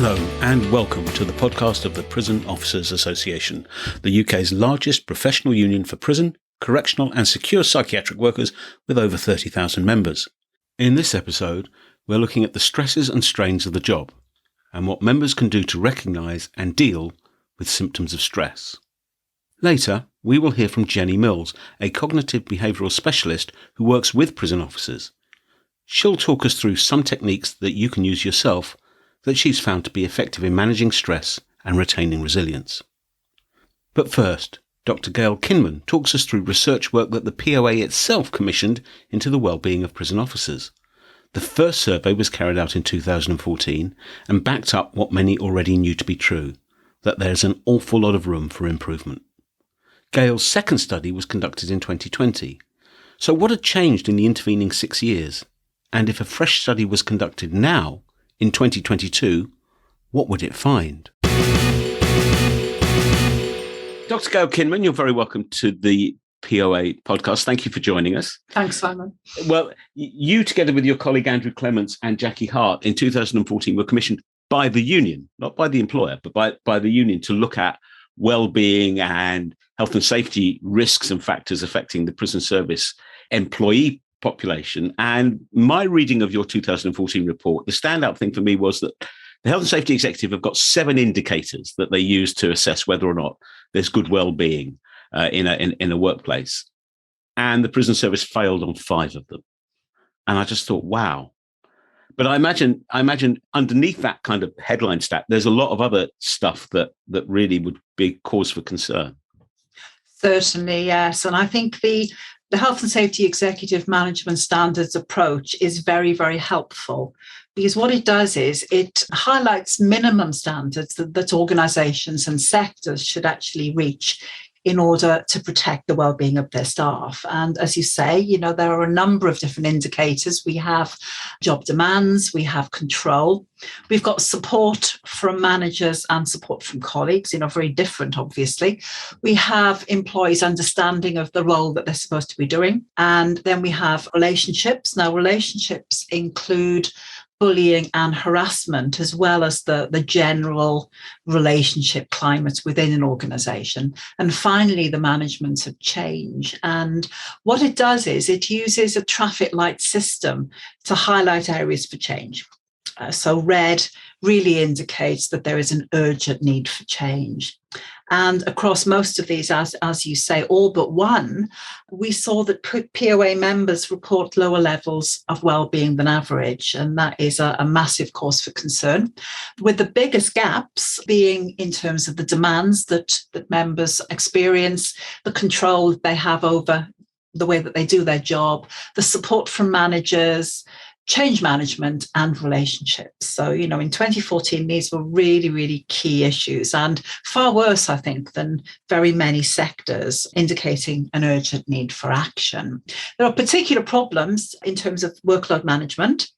Hello and welcome to the podcast of the Prison Officers Association, the UK's largest professional union for prison, correctional and secure psychiatric workers with over 30,000 members. In this episode, we're looking at the stresses and strains of the job and what members can do to recognise and deal with symptoms of stress. Later, we will hear from Jenny Mills, a cognitive behavioural specialist who works with prison officers. She'll talk us through some techniques that you can use yourself that she's found to be effective in managing stress and retaining resilience. But first, Dr. Gail Kinman talks us through research work that the POA itself commissioned into the well-being of prison officers. The first survey was carried out in 2014 and backed up what many already knew to be true, that there's an awful lot of room for improvement. Gail's second study was conducted in 2020. So what had changed in the intervening 6 years? And if a fresh study was conducted now, in 2022, what would it find? Dr. Gail Kinman, you're very welcome to the POA podcast. Thank you for joining us. Thanks, Simon. Well, you together with your colleague Andrew Clements and Jackie Hart in 2014 were commissioned by the union, not by the employer, but by the union to look at well-being and health and safety risks and factors affecting the prison service employee population. And my reading of your 2014 report, the standout thing for me was that the Health and Safety Executive have got 7 indicators that they use to assess whether or not there's good well-being in a workplace. And the prison service failed on 5 of them. And I just thought, wow. But I imagine underneath that kind of headline stat, there's a lot of other stuff that really would be cause for concern. Certainly, yes. And I think the Health and Safety Executive Management Standards approach is very, very helpful because what it does is it highlights minimum standards that organisations and sectors should actually reach in order to protect the well-being of their staff. And as you say, there are a number of different indicators. We have job demands, we have control, we've got support from managers and support from colleagues, very different, obviously. We have employees' understanding of the role that they're supposed to be doing. And then we have relationships. Now, relationships include bullying and harassment, as well as the general relationship climate within an organisation. And finally, the management of change. And what it does is it uses a traffic light system to highlight areas for change. So red really indicates that there is an urgent need for change. And across most of these, as you say, all but one, we saw that POA members report lower levels of well-being than average. And that is a massive cause for concern, with the biggest gaps being in terms of the demands that members experience, the control they have over the way that they do their job, the support from managers, change management and relationships. So, in 2014, these were really, really key issues and far worse, I think, than very many sectors, indicating an urgent need for action. There are particular problems in terms of workload management.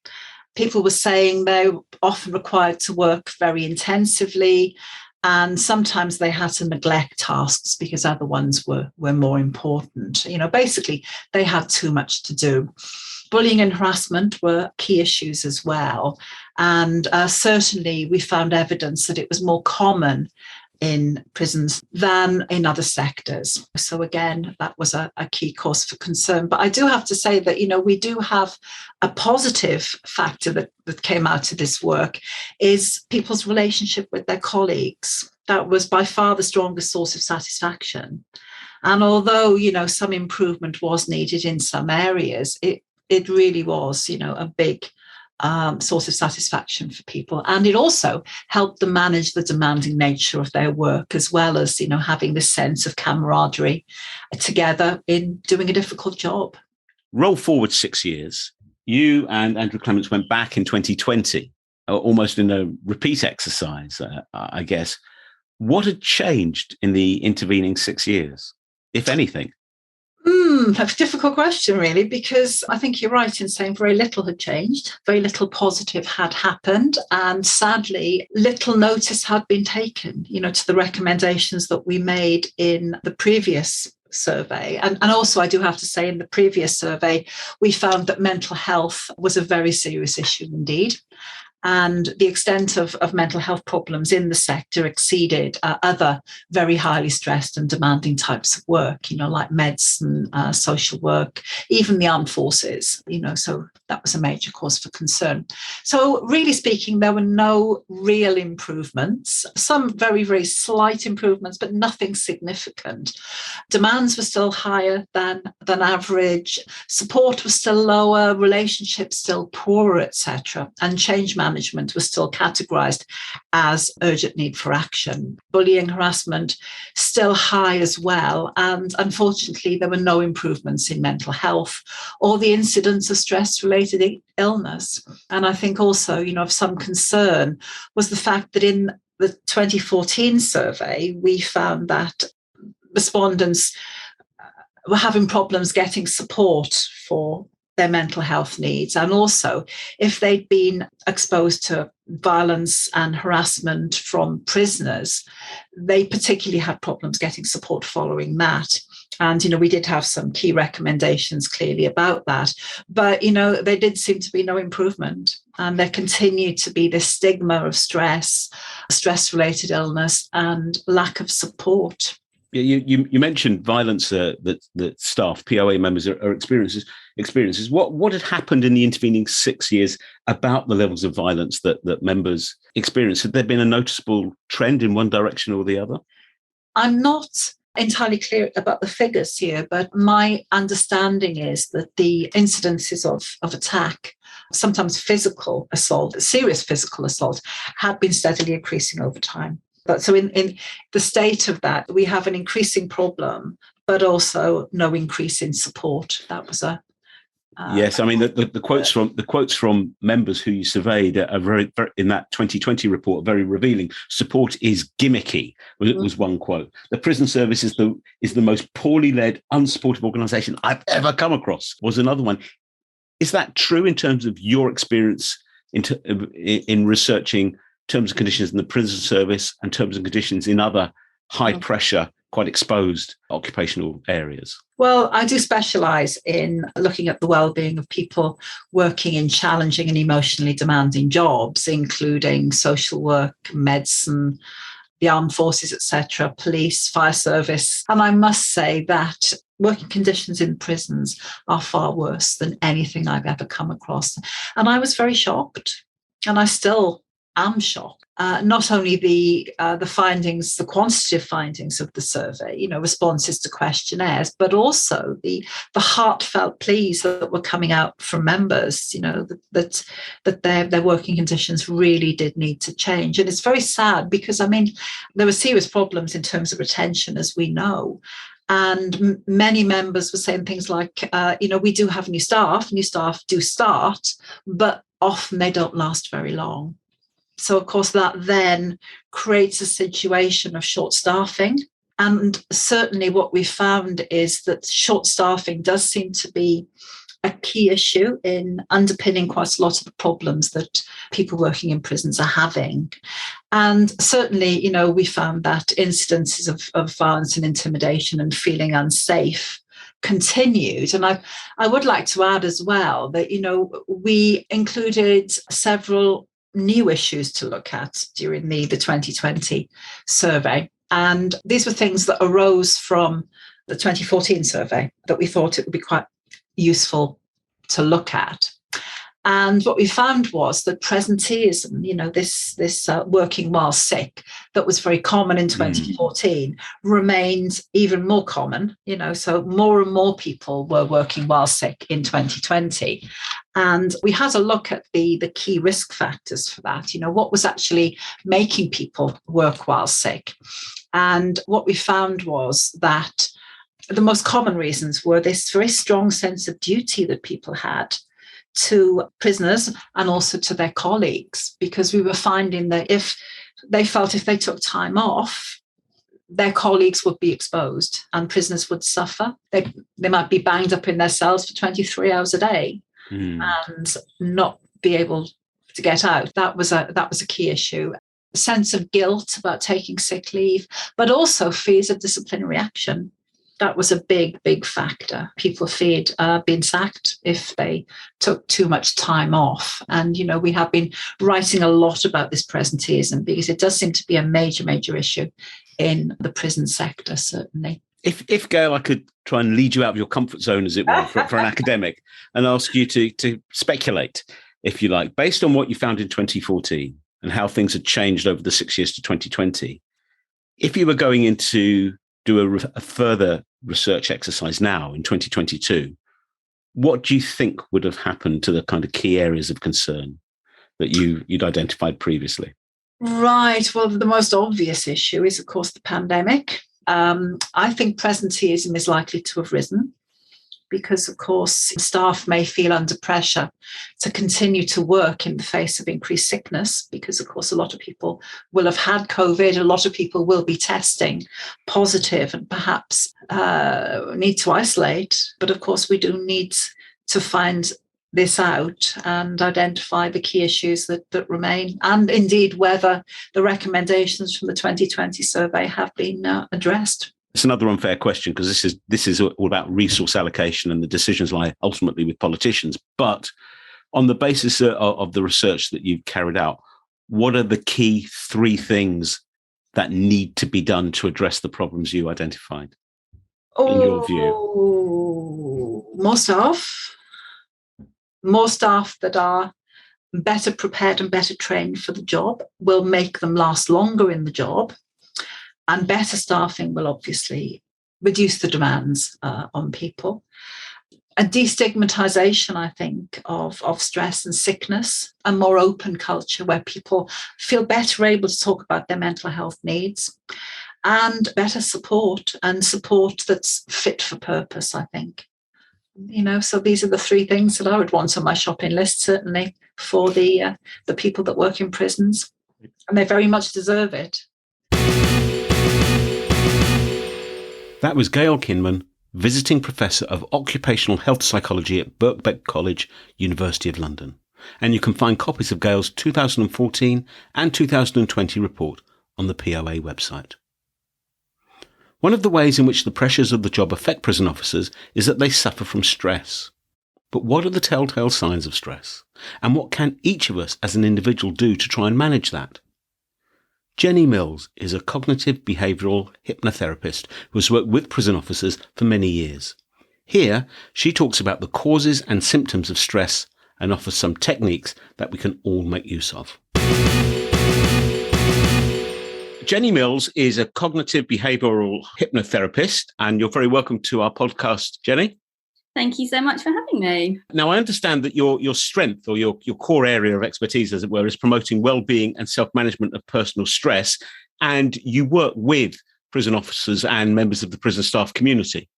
People were saying they're often required to work very intensively, and sometimes they had to neglect tasks because other ones were more important. Basically, they had too much to do. Bullying and harassment were key issues as well. And certainly we found evidence that it was more common in prisons than in other sectors. So again, that was a key cause for concern. But I do have to say that, we do have a positive factor that came out of this work is people's relationship with their colleagues. That was by far the strongest source of satisfaction. And although, some improvement was needed in some areas, it really was, a big source of satisfaction for people. And it also helped them manage the demanding nature of their work, as well as, having this sense of camaraderie together in doing a difficult job. Roll forward 6 years. You and Andrew Clements went back in 2020, almost in a repeat exercise, I guess. What had changed in the intervening 6 years, if anything? That's a difficult question, really, because I think you're right in saying very little had changed, very little positive had happened, and sadly, little notice had been taken, to the recommendations that we made in the previous survey. And also, I do have to say, in the previous survey, we found that mental health was a very serious issue indeed. And the extent of mental health problems in the sector exceeded other very highly stressed and demanding types of work, like medicine, social work, even the armed forces, so that was a major cause for concern. So really speaking, there were no real improvements, some very, very slight improvements, but nothing significant. Demands were still higher than average, support was still lower, relationships still poorer, etc. And change management was still categorised as urgent need for action. Bullying, harassment, still high as well. And unfortunately, there were no improvements in mental health or the incidence of stress-related illness. And I think also, of some concern was the fact that in the 2014 survey, we found that respondents were having problems getting support for their mental health needs. And also, if they'd been exposed to violence and harassment from prisoners, they particularly had problems getting support following that. And, we did have some key recommendations clearly about that. But, there did seem to be no improvement. And there continued to be this stigma of stress-related illness, and lack of support. Yeah, you mentioned violence that staff, POA members are experiences. What had happened in the intervening 6 years about the levels of violence that members experienced? Had there been a noticeable trend in one direction or the other? I'm not entirely clear about the figures here, but my understanding is that the incidences of attack, sometimes physical assault, serious physical assault, had been steadily increasing over time. But so in the state of that, we have an increasing problem, but also no increase in support. That was yes. I mean, the quotes from members who you surveyed are very in that 2020 report, very revealing. Support is gimmicky was one quote. The prison service is the most poorly led, unsupportive organisation I've ever come across, was another one. Is that true in terms of your experience in researching terms and conditions in the prison service and terms and conditions in other high pressure, quite exposed occupational areas? Well, I do specialise in looking at the well-being of people working in challenging and emotionally demanding jobs, including social work, medicine, the armed forces, etc., police, fire service. And I must say that working conditions in prisons are far worse than anything I've ever come across. And I was very shocked, and I still am shocked. Not only the findings, the quantitative findings of the survey, responses to questionnaires, but also the heartfelt pleas that were coming out from members, that their working conditions really did need to change. And it's very sad because, there were serious problems in terms of retention, as we know. And many members were saying things like, we do have new staff do start, but often they don't last very long. So, of course, that then creates a situation of short staffing. And certainly what we found is that short staffing does seem to be a key issue in underpinning quite a lot of the problems that people working in prisons are having. And certainly, we found that incidences of violence and intimidation and feeling unsafe continued. And I would like to add as well that, we included several new issues to look at during the 2020 survey. And these were things that arose from the 2014 survey that we thought it would be quite useful to look at. And what we found was that presenteeism, this working while sick that was very common in 2014 remained even more common, so more and more people were working while sick in 2020. And we had a look at the key risk factors for that, what was actually making people work while sick. And what we found was that the most common reasons were this very strong sense of duty that people had to prisoners and also to their colleagues, because we were finding that if they took time off, their colleagues would be exposed and prisoners would suffer. They might be banged up in their cells for 23 hours a day and not be able to get out. That was a key issue. A sense of guilt about taking sick leave, but also fears of disciplinary action. That was a big factor. People feared being sacked if they took too much time off. And, we have been writing a lot about this presenteeism because it does seem to be a major issue in the prison sector, certainly. If Gail, I could try and lead you out of your comfort zone, as it were, for an academic, and ask you to speculate, if you like, based on what you found in 2014 and how things had changed over the 6 years to 2020, if you were going in to do a further research exercise now in 2022, what do you think would have happened to the kind of key areas of concern that you'd identified previously? Right. Well, the most obvious issue is, of course, the pandemic. I think presenteeism is likely to have risen because, of course, staff may feel under pressure to continue to work in the face of increased sickness because, of course, a lot of people will have had COVID, a lot of people will be testing positive and perhaps need to isolate. But, of course, we do need to find this out and identify the key issues that remain, and indeed whether the recommendations from the 2020 survey have been addressed. It's another unfair question because this is all about resource allocation and the decisions lie ultimately with politicians. But on the basis of the research that you've carried out, what are the key 3 things that need to be done to address the problems you identified, in your view? More staff that are better prepared and better trained for the job will make them last longer in the job. And better staffing will obviously reduce the demands on people. A destigmatization, I think, of stress and sickness, a more open culture where people feel better able to talk about their mental health needs, and better support, and support that's fit for purpose, I think. So these are the 3 things that I would want on my shopping list, certainly, for the people that work in prisons. And they very much deserve it. That was Gail Kinman, Visiting Professor of Occupational Health Psychology at Birkbeck College, University of London. And you can find copies of Gail's 2014 and 2020 report on the POA website. One of the ways in which the pressures of the job affect prison officers is that they suffer from stress. But what are the telltale signs of stress? And what can each of us as an individual do to try and manage that? Jenny Mills is a cognitive behavioural hypnotherapist who has worked with prison officers for many years. Here, she talks about the causes and symptoms of stress and offers some techniques that we can all make use of. Jenny Mills is a cognitive behavioural hypnotherapist, and you're very welcome to our podcast, Jenny. Thank you so much for having me. Now, I understand that your strength, or your core area of expertise, as it were, is promoting well-being and self-management of personal stress, and you work with prison officers and members of the prison staff community.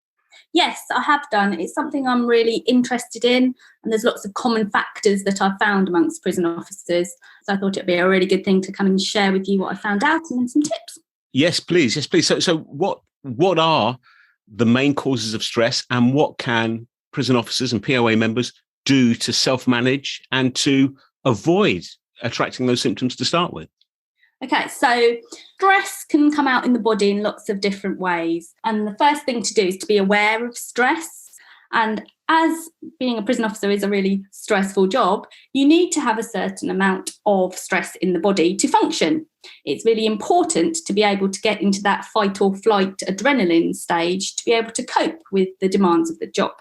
Yes, I have done. It's something I'm really interested in, and there's lots of common factors that I've found amongst prison officers. So I thought it'd be a really good thing to come and share with you what I found out and then some tips. Yes, please. So what are the main causes of stress, and what can prison officers and POA members do to self-manage and to avoid attracting those symptoms to start with? Okay, so stress can come out in the body in lots of different ways. And the first thing to do is to be aware of stress. And as being a prison officer is a really stressful job, you need to have a certain amount of stress in the body to function. It's really important to be able to get into that fight or flight adrenaline stage to be able to cope with the demands of the job.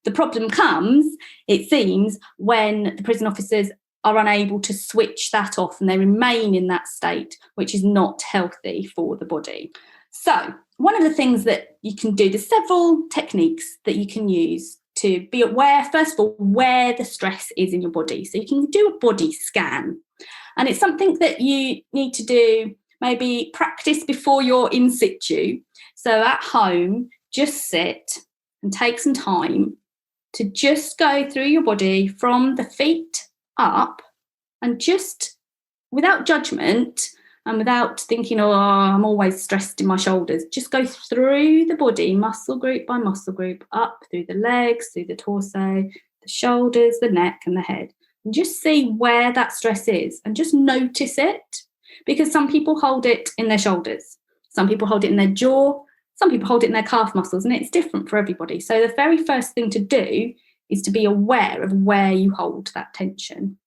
The problem comes, it seems, when the prison officers are unable to switch that off and they remain in that state, which is not healthy for the body. So one of the things that you can do, there's several techniques that you can use to be aware, first of all, where the stress is in your body. So you can do a body scan. And it's something that you need to do, maybe practice before you're in situ. So at home, just sit and take some time to just go through your body from the feet up, and just without judgment and without thinking, oh, I'm always stressed in my shoulders, just go through the body, muscle group by muscle group, up through the legs, through the torso, the shoulders, the neck and the head, and just see where that stress is and just notice it, because some people hold it in their shoulders, some people hold it in their jaw, Some people hold it in their calf muscles, and it's different for everybody. So the very first thing to do is to be aware of where you hold that tension.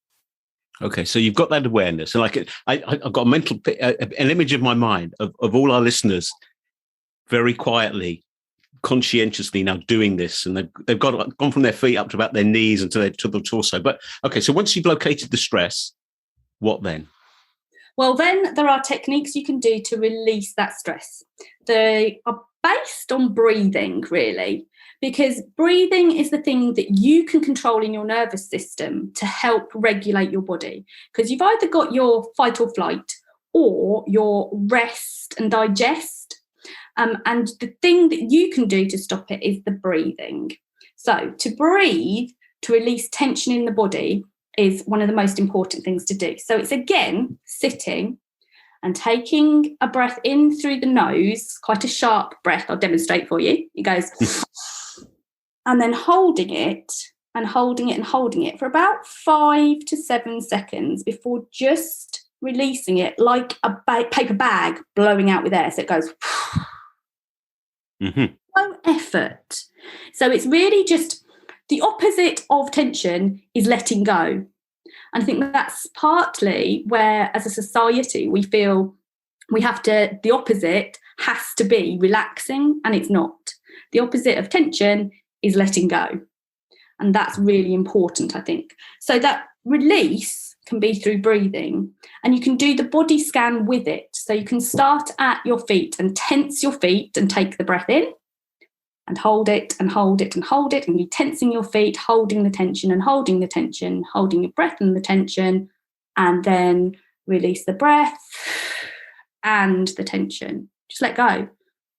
Okay, so you've got that awareness, and like I've got a mental an image of my mind of all our listeners very quietly, conscientiously now doing this, and they've gone from their feet up to about their knees and to the torso. But okay, so once you've located the stress, what then? Well, then there are techniques you can do to release that stress. They are based on breathing, really, because breathing is the thing that you can control in your nervous system to help regulate your body. Because you've either got your fight or flight or your rest and digest. And the thing that you can do to stop it is the breathing. So to breathe, to release tension in the body, is one of the most important things to do. So it's, again, sitting and taking a breath in through the nose, quite a sharp breath. I'll demonstrate for you. It goes, and then holding it and holding it and holding it for about 5 to 7 seconds before just releasing it like a paper bag blowing out with air. So it goes, no effort. So it's really just the opposite of tension is letting go. And I think that's partly where, as a society, we feel we have to, the opposite has to be relaxing, and it's not. The opposite of tension is letting go. And that's really important, I think. So that release can be through breathing, and you can do the body scan with it. So you can start at your feet and tense your feet and take the breath in and hold it and hold it and hold it, and be tensing your feet, holding the tension and holding the tension, holding your breath and the tension, and then release the breath and the tension. Just let go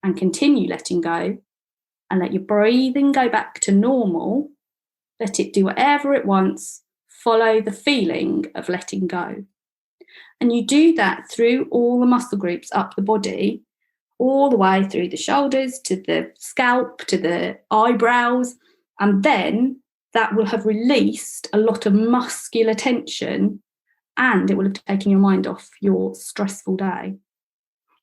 and continue letting go, and let your breathing go back to normal. Let it do whatever it wants. Follow the feeling of letting go. And you do that through all the muscle groups up the body, all the way through the shoulders to the scalp to the eyebrows, and then that will have released a lot of muscular tension, and it will have taken your mind off your stressful day.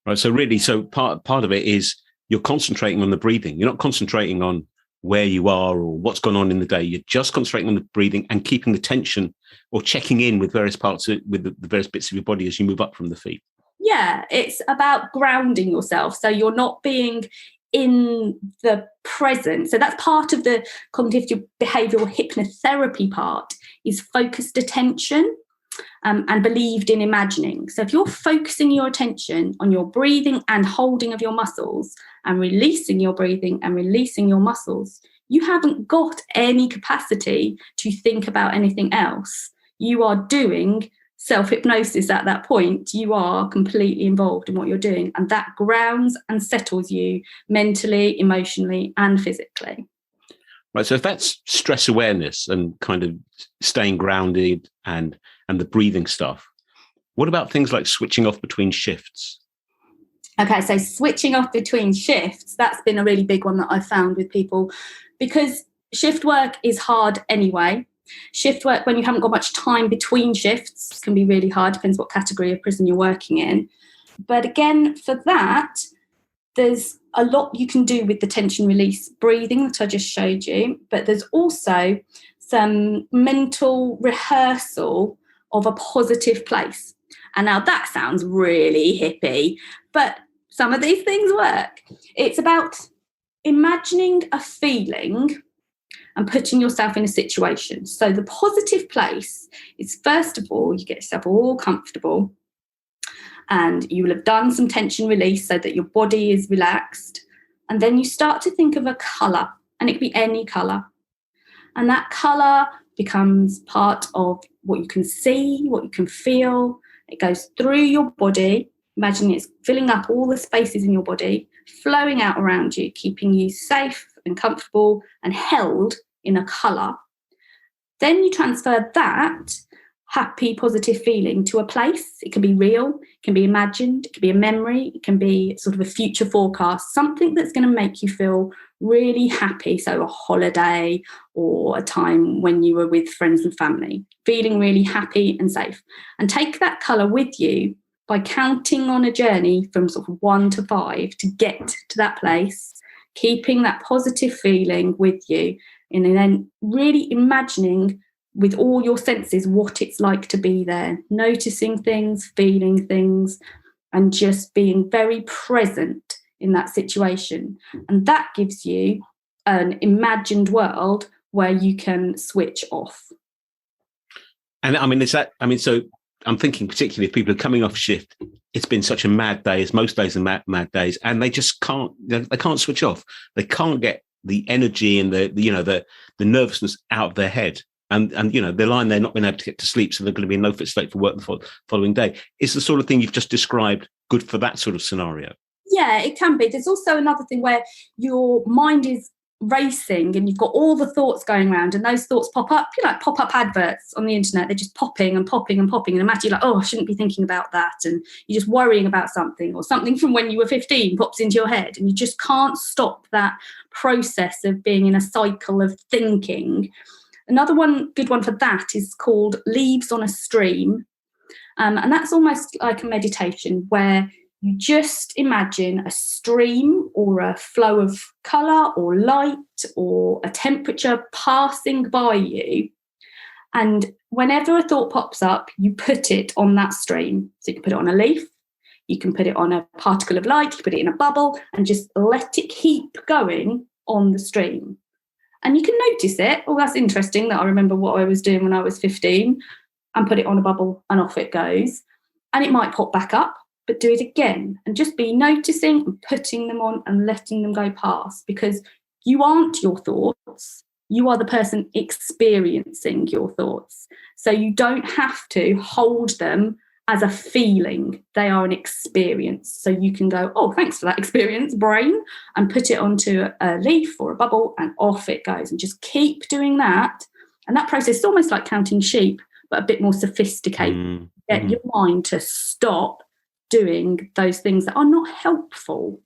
Right. So really, part of it is you're concentrating on the breathing. You're not concentrating on where you are or what's gone on in the day. You're just concentrating on the breathing and keeping the tension, or checking in with various parts with the various bits of your body as you move up from the feet. Yeah, it's about grounding yourself. So you're not being in the present. So that's part of the cognitive behavioural hypnotherapy part, is focused attention and believed in imagining. So if you're focusing your attention on your breathing and holding of your muscles and releasing your breathing and releasing your muscles, you haven't got any capacity to think about anything else. You are doing self-hypnosis at that point. You are completely involved in what you're doing, and that grounds and settles you mentally, emotionally, and physically. Right. So if that's stress awareness and kind of staying grounded and the breathing stuff, what about things like switching off between shifts? Okay, so switching off between shifts, that's been a really big one that I've found with people, because shift work is hard anyway. Shift work, when you haven't got much time between shifts, can be really hard. Depends what category of prison you're working in. But again, for that, there's a lot you can do with the tension release breathing that I just showed you. But there's also some mental rehearsal of a positive place. And now that sounds really hippie, but some of these things work. It's about imagining a feeling and putting yourself in a situation. So the positive place is, first of all, you get yourself all comfortable, and you will have done some tension release so that your body is relaxed. And then you start to think of a colour, and it could be any colour. And that colour becomes part of what you can see, what you can feel. It goes through your body. Imagine it's filling up all the spaces in your body, flowing out around you, keeping you safe and comfortable and held in a colour. Then you transfer that happy, positive feeling to a place. It can be real, it can be imagined, it can be a memory, it can be sort of a future forecast, something that's going to make you feel really happy. So a holiday or a time when you were with friends and family, feeling really happy and safe. And take that colour with you by counting on a journey from sort of 1 to 5 to get to that place, keeping that positive feeling with you, and then really imagining with all your senses what it's like to be there, noticing things, feeling things, and just being very present in that situation. And that gives you an imagined world where you can switch off. And I mean, so I'm thinking particularly if people are coming off shift, it's been such a mad day, as most days are mad days, and they just can't, they can't switch off. They can't get the energy and the nervousness out of their head. And they're lying there not being able to get to sleep, so they're going to be in no fit state for work the following day. Is the sort of thing you've just described good for that sort of scenario? Yeah, it can be. There's also another thing where your mind is racing and you've got all the thoughts going around, and those thoughts pop up, like pop-up adverts on the internet. They're just popping and popping and popping, and imagine you're like, oh, I shouldn't be thinking about that, and you're just worrying about something, or something from when you were 15 pops into your head, and you just can't stop that process of being in a cycle of thinking. Another good one for that is called Leaves on a Stream, and that's almost like a meditation where you just imagine a stream or a flow of colour or light or a temperature passing by you. And whenever a thought pops up, you put it on that stream. So you can put it on a leaf, you can put it on a particle of light, you can put it in a bubble, and just let it keep going on the stream. And you can notice it. Oh, that's interesting that I remember what I was doing when I was 15, and put it on a bubble and off it goes. And it might pop back up, but do it again and just be noticing and putting them on and letting them go past, because you aren't your thoughts. You are the person experiencing your thoughts. So you don't have to hold them as a feeling. They are an experience. So you can go, oh, thanks for that experience, brain, and put it onto a leaf or a bubble, and off it goes. And just keep doing that. And that process is almost like counting sheep, but a bit more sophisticated. Get your mind to stop doing those things that are not helpful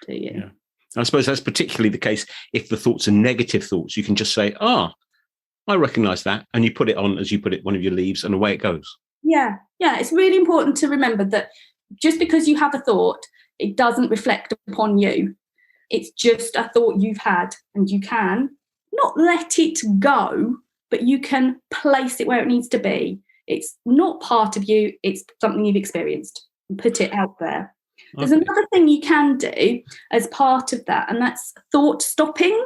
to you. Yeah. I suppose that's particularly the case if the thoughts are negative thoughts. You can just say, I recognise that, and you put it on, as you put it, one of your leaves, and away it goes. Yeah. It's really important to remember that just because you have a thought, it doesn't reflect upon you. It's just a thought you've had, and you can not let it go, but you can place it where it needs to be. It's not part of you, it's something you've experienced, and put it out there. There's another thing you can do as part of that, and that's thought stopping.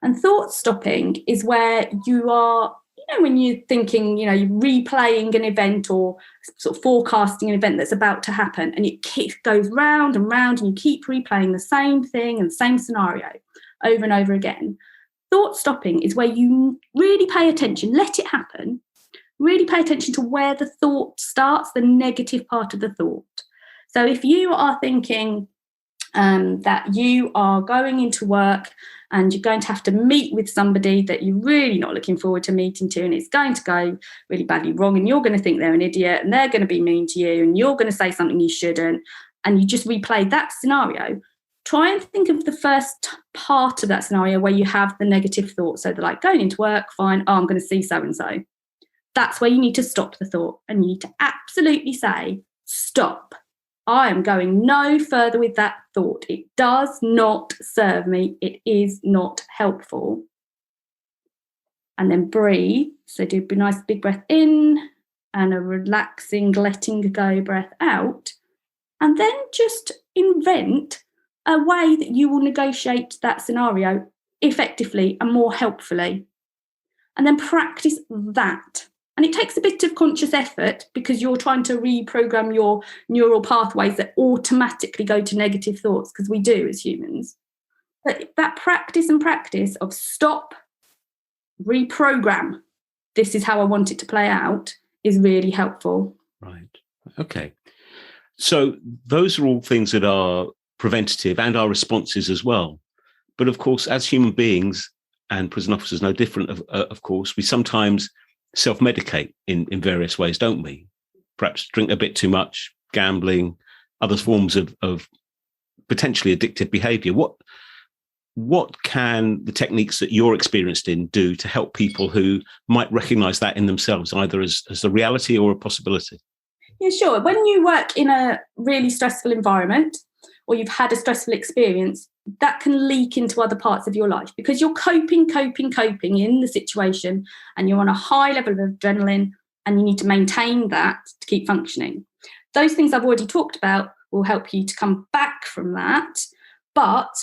And thought stopping is where you are, when you're thinking, you're replaying an event or sort of forecasting an event that's about to happen, and it goes round and round, and you keep replaying the same thing and the same scenario over and over again. Thought stopping is where you really pay attention, let it happen, really pay attention to where the thought starts, the negative part of the thought. So if you are thinking that you are going into work and you're going to have to meet with somebody that you're really not looking forward to meeting to, and it's going to go really badly wrong, and you're going to think they're an idiot, and they're going to be mean to you, and you're going to say something you shouldn't, and you just replay that scenario, try and think of the first part of that scenario where you have the negative thought. So they're like, going into work, fine, I'm going to see so-and-so. That's where you need to stop the thought, and you need to absolutely say, stop. I am going no further with that thought. It does not serve me. It is not helpful. And then breathe. So do a nice big breath in and a relaxing, letting go breath out. And then just invent a way that you will negotiate that scenario effectively and more helpfully. And then practice that. And it takes a bit of conscious effort because you're trying to reprogram your neural pathways that automatically go to negative thoughts, because we do as humans. But that practice of stop, reprogram, this is how I want it to play out, is really helpful. Right. Okay. So those are all things that are preventative and are responses as well. But of course, as human beings, and prison officers no different, of course, we sometimes self-medicate in various ways, don't we? Perhaps drink a bit too much, gambling, other forms of potentially addictive behaviour. What can the techniques that you're experienced in do to help people who might recognise that in themselves, either as a reality or a possibility? Yeah, sure. When you work in a really stressful environment or you've had a stressful experience, that can leak into other parts of your life because you're coping in the situation and you're on a high level of adrenaline and you need to maintain that to keep functioning. Those things I've already talked about will help you to come back from that. But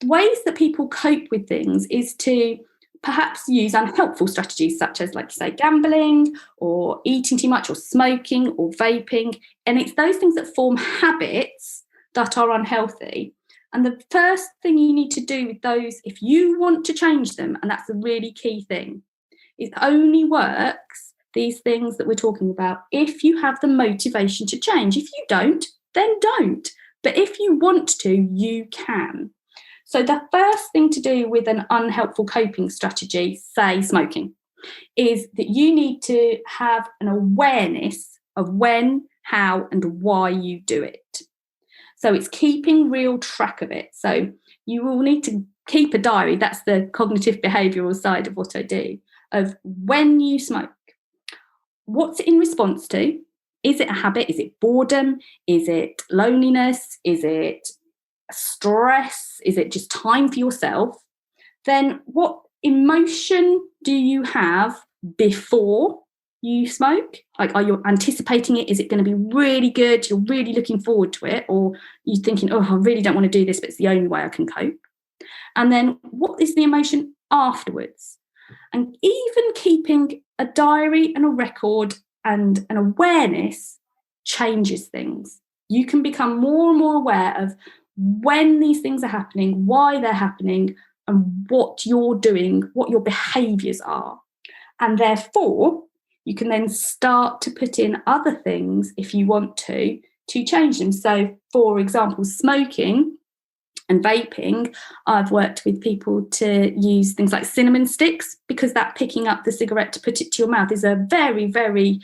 ways that people cope with things is to perhaps use unhelpful strategies such as, like you say, gambling or eating too much or smoking or vaping. And it's those things that form habits that are unhealthy. And the first thing you need to do with those, if you want to change them, and that's a really key thing, it only works, these things that we're talking about, if you have the motivation to change. If you don't, then don't. But if you want to, you can. So the first thing to do with an unhelpful coping strategy, say smoking, is that you need to have an awareness of when, how, and why you do it. So it's keeping real track of it. So you will need to keep a diary. That's the cognitive behavioural side of what I do, of when you smoke. What's it in response to? Is it a habit? Is it boredom? Is it loneliness? Is it stress? Is it just time for yourself? Then what emotion do you have before you smoke? Like, are you anticipating it? Is it going to be really good? You're really looking forward to it? Or you're thinking, oh, I really don't want to do this, but it's the only way I can cope? And then what is the emotion afterwards? And even keeping a diary and a record and an awareness changes things. You can become more and more aware of when these things are happening, why they're happening, and what you're doing, what your behaviours are. And therefore, you can then start to put in other things if you want to change them. So, for example, smoking and vaping, I've worked with people to use things like cinnamon sticks, because that picking up the cigarette to put it to your mouth is a very, very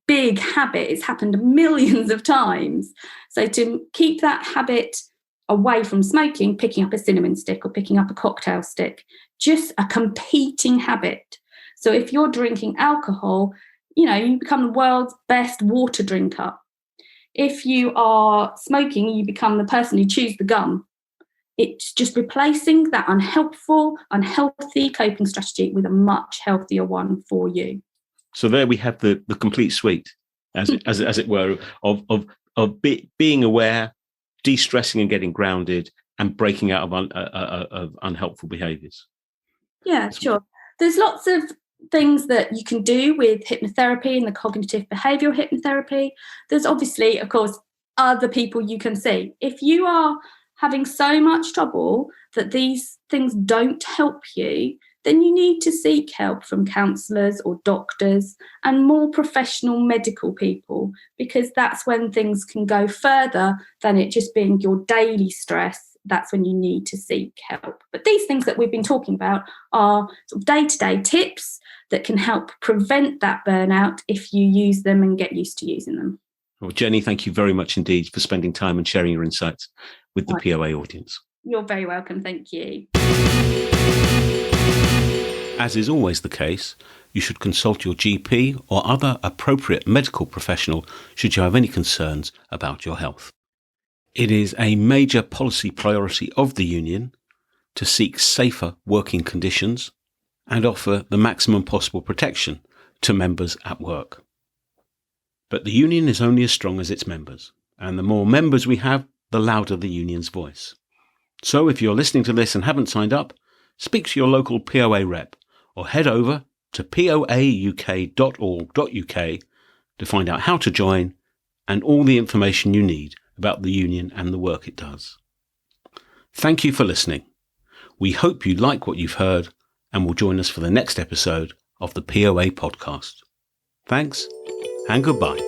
big habit. It's happened millions of times. So to keep that habit away from smoking, picking up a cinnamon stick or picking up a cocktail stick, just a competing habit. So if you're drinking alcohol, you become the world's best water drinker. If you are smoking, you become the person who chews the gum. It's just replacing that unhealthy coping strategy with a much healthier one for you. So there we have the complete suite, as it were, of being aware, de-stressing and getting grounded, and breaking out of unhelpful behaviours. Yeah, sure. There's lots of things that you can do with hypnotherapy and the cognitive behavioural hypnotherapy. There's obviously, of course, other people you can see. If you are having so much trouble that these things don't help you, then you need to seek help from counsellors or doctors and more professional medical people, because that's when things can go further than it just being your daily stress. That's when you need to seek help. But these things that we've been talking about are sort of day-to-day tips that can help prevent that burnout if you use them and get used to using them. Well, Jenny, thank you very much indeed for spending time and sharing your insights with the POA audience. You're very welcome. Thank you. As is always the case, you should consult your GP or other appropriate medical professional should you have any concerns about your health. It is a major policy priority of the union to seek safer working conditions and offer the maximum possible protection to members at work. But the union is only as strong as its members, and the more members we have, the louder the union's voice. So if you're listening to this and haven't signed up, speak to your local POA rep or head over to poauk.org.uk to find out how to join and all the information you need about the union and the work it does. Thank you for listening. We hope you like what you've heard and will join us for the next episode of the POA podcast. Thanks and goodbye.